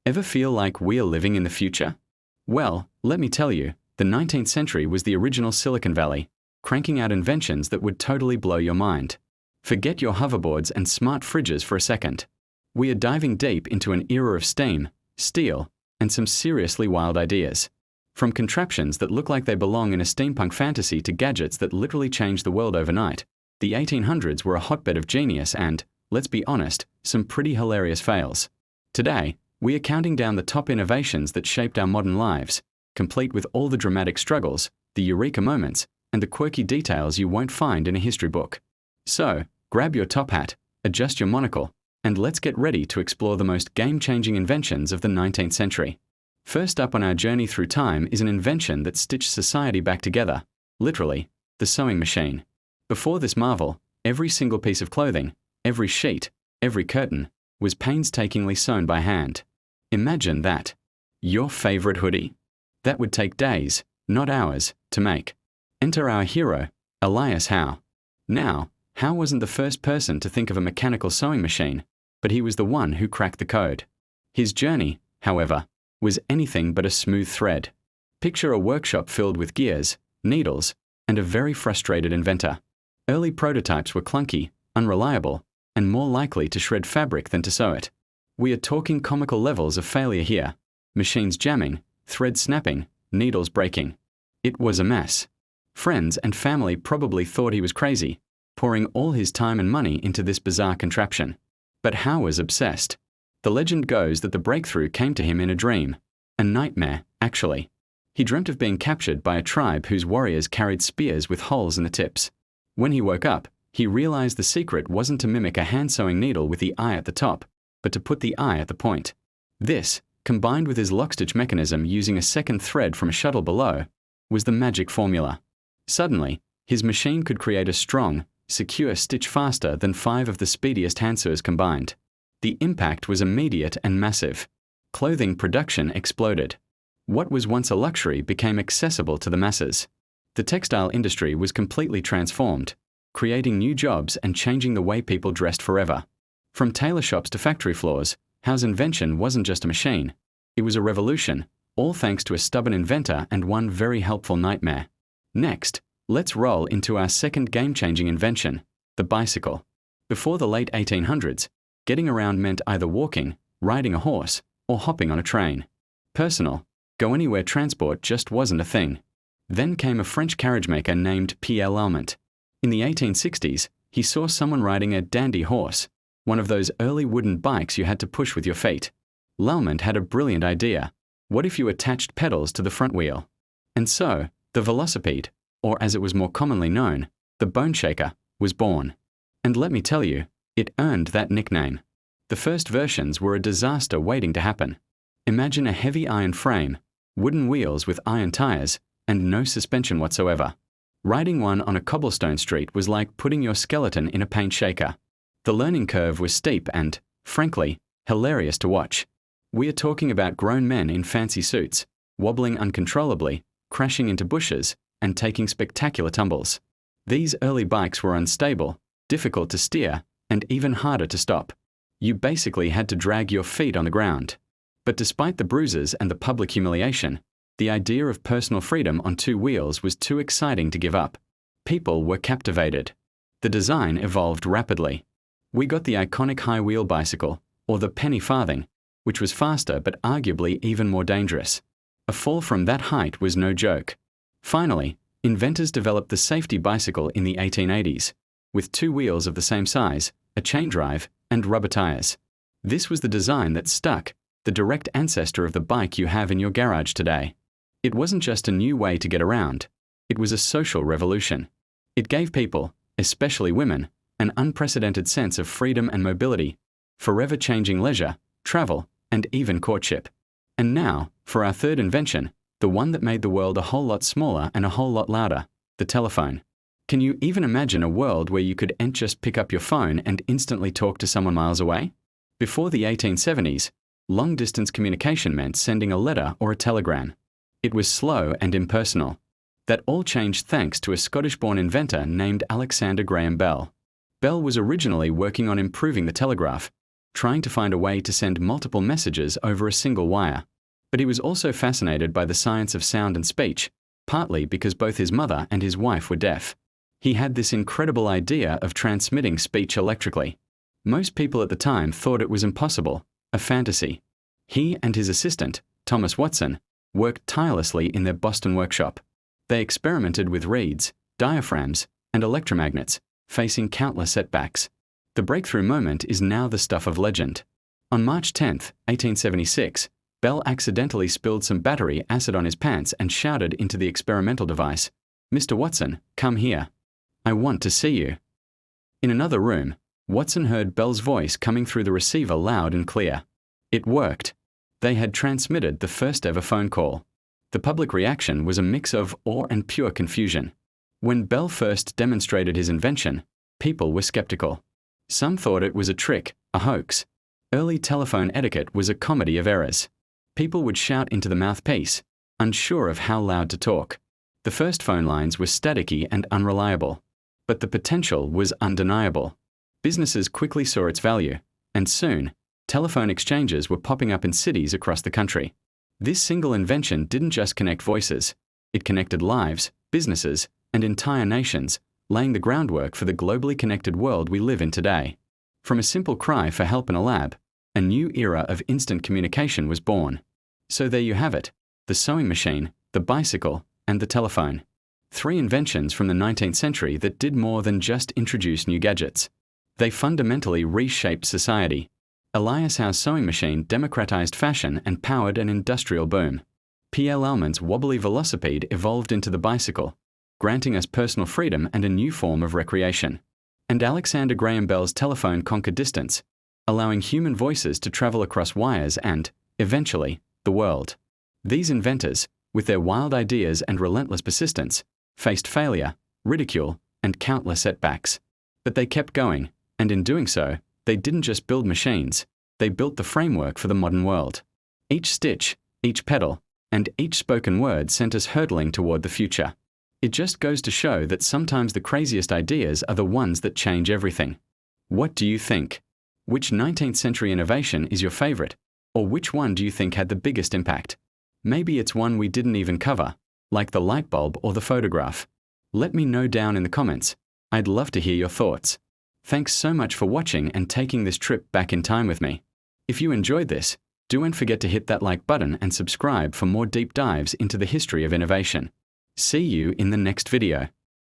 Ever feel like we're living in the future? Well, let me tell you, the 19th century was the original Silicon Valley, cranking out inventions that would totally blow your mind. Forget your hoverboards and smart fridges for a second. We are diving deep into an era of steam, steel, and some seriously wild ideas. From contraptions that look like they belong in a steampunk fantasy to gadgets that literally change the world overnight, the 1800s were a hotbed of genius and, let's be honest, some pretty hilarious fails. Today, we are counting down the top innovations that shaped our modern lives, complete with all the dramatic struggles, the eureka moments, and the quirky details you won't find in a history book. So, grab your top hat, adjust your monocle, and let's get ready to explore the most game-changing inventions of the 19th century. First up on our journey through time is an invention that stitched society back together, literally, the sewing machine. Before this marvel, every single piece of clothing, every sheet, every curtain, was painstakingly sewn by hand. Imagine that. Your favorite hoodie? That would take days, not hours, to make. Enter our hero, Elias Howe. Now, Howe wasn't the first person to think of a mechanical sewing machine, but he was the one who cracked the code. His journey, however, was anything but a smooth thread. Picture a workshop filled with gears, needles, and a very frustrated inventor. Early prototypes were clunky, unreliable, and more likely to shred fabric than to sew it. We are talking comical levels of failure here. Machines jamming, threads snapping, needles breaking. It was a mess. Friends and family probably thought he was crazy, pouring all his time and money into this bizarre contraption. But Howe was obsessed. The legend goes that the breakthrough came to him in a dream. A nightmare, actually. He dreamt of being captured by a tribe whose warriors carried spears with holes in the tips. When he woke up, he realized the secret wasn't to mimic a hand-sewing needle with the eye at the top, but to put the eye at the point. This, combined with his lockstitch mechanism using a second thread from a shuttle below, was the magic formula. Suddenly, his machine could create a strong, secure stitch faster than 5 of the speediest hand sewers combined. The impact was immediate and massive. Clothing production exploded. What was once a luxury became accessible to the masses. The textile industry was completely transformed, creating new jobs and changing the way people dressed forever. From tailor shops to factory floors, Howe's invention wasn't just a machine. It was a revolution, all thanks to a stubborn inventor and one very helpful nightmare. Next, let's roll into our second game-changing invention, the bicycle. Before the late 1800s, getting around meant either walking, riding a horse, or hopping on a train. Personal, go-anywhere transport just wasn't a thing. Then came a French carriage maker named Pierre Lallement. In the 1860s, he saw someone riding a dandy horse, one of those early wooden bikes you had to push with your feet. Lallement had a brilliant idea. What if you attached pedals to the front wheel? And so, the velocipede, or as it was more commonly known, the bone shaker, was born. And let me tell you, it earned that nickname. The first versions were a disaster waiting to happen. Imagine a heavy iron frame, wooden wheels with iron tires, and no suspension whatsoever. Riding one on a cobblestone street was like putting your skeleton in a paint shaker. The learning curve was steep and, frankly, hilarious to watch. We are talking about grown men in fancy suits, wobbling uncontrollably, crashing into bushes, and taking spectacular tumbles. These early bikes were unstable, difficult to steer, and even harder to stop. You basically had to drag your feet on the ground. But despite the bruises and the public humiliation, the idea of personal freedom on 2 wheels was too exciting to give up. People were captivated. The design evolved rapidly. We got the iconic high-wheel bicycle, or the penny farthing, which was faster but arguably even more dangerous. A fall from that height was no joke. Finally, inventors developed the safety bicycle in the 1880s, with 2 wheels of the same size, a chain drive, and rubber tires. This was the design that stuck, the direct ancestor of the bike you have in your garage today. It wasn't just a new way to get around. It was a social revolution. It gave people, especially women, an unprecedented sense of freedom and mobility, forever changing leisure, travel, and even courtship. And now, for our third invention, the one that made the world a whole lot smaller and a whole lot louder, the telephone. Can you even imagine a world where you could just pick up your phone and instantly talk to someone miles away? Before the 1870s, long-distance communication meant sending a letter or a telegram. It was slow and impersonal. That all changed thanks to a Scottish-born inventor named Alexander Graham Bell. Bell was originally working on improving the telegraph, trying to find a way to send multiple messages over a single wire. But he was also fascinated by the science of sound and speech, partly because both his mother and his wife were deaf. He had this incredible idea of transmitting speech electrically. Most people at the time thought it was impossible, a fantasy. He and his assistant, Thomas Watson, worked tirelessly in their Boston workshop. They experimented with reeds, diaphragms, and electromagnets, facing countless setbacks. The breakthrough moment is now the stuff of legend. On March 10, 1876, Bell accidentally spilled some battery acid on his pants and shouted into the experimental device, "Mr. Watson, come here. I want to see you." In another room, Watson heard Bell's voice coming through the receiver loud and clear. It worked. They had transmitted the first ever phone call. The public reaction was a mix of awe and pure confusion. When Bell first demonstrated his invention, people were skeptical. Some thought it was a trick, a hoax. Early telephone etiquette was a comedy of errors. People would shout into the mouthpiece, unsure of how loud to talk. The first phone lines were staticky and unreliable, but the potential was undeniable. Businesses quickly saw its value, and soon, telephone exchanges were popping up in cities across the country. This single invention didn't just connect voices, it connected lives, businesses, and entire nations, laying the groundwork for the globally connected world we live in today. From a simple cry for help in a lab, a new era of instant communication was born. So there you have it, the sewing machine, the bicycle, and the telephone. 3 inventions from the 19th century that did more than just introduce new gadgets. They fundamentally reshaped society. Elias Howe's sewing machine democratized fashion and powered an industrial boom. P.L. Elman's wobbly velocipede evolved into the bicycle, granting us personal freedom and a new form of recreation. And Alexander Graham Bell's telephone conquered distance, allowing human voices to travel across wires and, eventually, the world. These inventors, with their wild ideas and relentless persistence, faced failure, ridicule, and countless setbacks. But they kept going, and in doing so, they didn't just build machines, they built the framework for the modern world. Each stitch, each pedal, and each spoken word sent us hurtling toward the future. It just goes to show that sometimes the craziest ideas are the ones that change everything. What do you think? Which 19th century innovation is your favorite? Or which one do you think had the biggest impact? Maybe it's one we didn't even cover, like the light bulb or the photograph. Let me know down in the comments. I'd love to hear your thoughts. Thanks so much for watching and taking this trip back in time with me. If you enjoyed this, don't forget to hit that like button and subscribe for more deep dives into the history of innovation. See you in the next video.